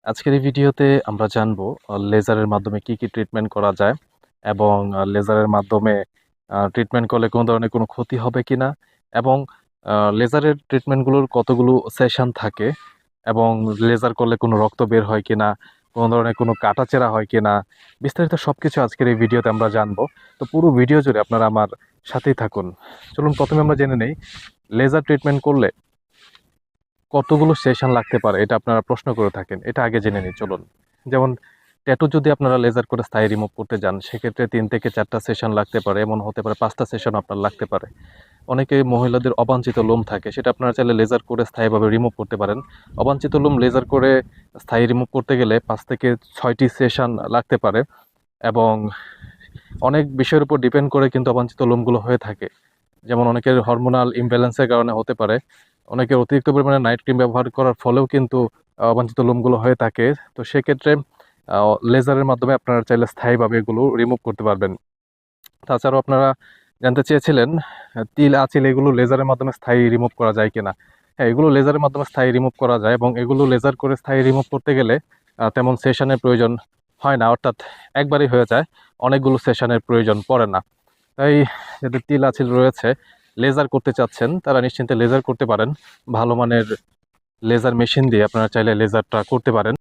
আজকের এই ভিডিওতে আমরা জানবো লেজারের মাধ্যমে কি ট্রিটমেন্ট করা যায় এবং লেজারের মাধ্যমে ট্রিটমেন্ট করলে কোনো ধরনের কোনো ক্ষতি হবে কিনা এবং লেজারের ট্রিটমেন্টগুলোর কতগুলো সেশন থাকে এবং লেজার করলে কোনো রক্ত বের হয় কিনা, কোনো ধরনের কোনো কাটাছেঁড়া হয় কিনা, বিস্তারিত সবকিছু আজকের এই ভিডিওতে আমরা জানবো। তো পুরো ভিডিও জুড়ে আপনারা আমার সাথেই থাকুন। চলুন প্রথমে আমরা জেনে নেই লেজার ট্রিটমেন্ট করলে কতগুলো সেশন লাগতে পারে, এটা আপনারা প্রশ্ন করে থাকেন। এটা আগে জেনে নিই চলুন। যেমন ট্যাটু যদি আপনারা লেজার করে স্থায়ী রিমুভ করতে যান, সেক্ষেত্রে 3 থেকে 4টা সেশন লাগতে পারে, এমন হতে পারে 5টা সেশন আপনার লাগতে পারে। অনেকে মহিলাদের অবাঞ্ছিত লোম থাকে, সেটা আপনারা চাইলে লেজার করে স্থায়ীভাবে রিমুভ করতে পারেন। অবাঞ্ছিত লোম লেজার করে স্থায়ী রিমুভ করতে গেলে 5 থেকে 6টি সেশন লাগতে পারে এবং অনেক বিষয়ের উপর ডিপেন্ড করে কিন্তু অবাঞ্ছিত লোমগুলো হয়ে থাকে। যেমন অনেকের হরমোনাল ইমব্যালেন্সের কারণে হতে পারে, অনেকের অতিরিক্ত পরিমাণে নাইট ক্রিম ব্যবহার করার ফলেও কিন্তু অবাঞ্ছিত লোমগুলো হয়ে থাকে। তো সেক্ষেত্রে লেজারের মাধ্যমে আপনারা চাইলে স্থায়ীভাবে এগুলো রিমুভ করতে পারবেন। তাছাড়াও আপনারা জানতে চেয়েছিলেন তিল আঁচিল এগুলো লেজারের মাধ্যমে স্থায়ী রিমুভ করা যায় কিনা। হ্যাঁ, এগুলো লেজারের মাধ্যমে স্থায়ী রিমুভ করা যায় এবং এগুলো লেজার করে স্থায়ী রিমুভ করতে গেলে তেমন সেশনের প্রয়োজন হয় না, অর্থাৎ একবারই হয়ে যায়, অনেকগুলো সেশনের প্রয়োজন পড়ে না। তাই যাদের তিল আঁচিল রয়েছে, লেজার করতে চাচ্ছেন, তারা নিশ্চিন্তে লেজার করতে পারেন। ভালো মানের লেজার মেশিন দিয়ে আপনারা চাইলে লেজারটা করতে পারেন।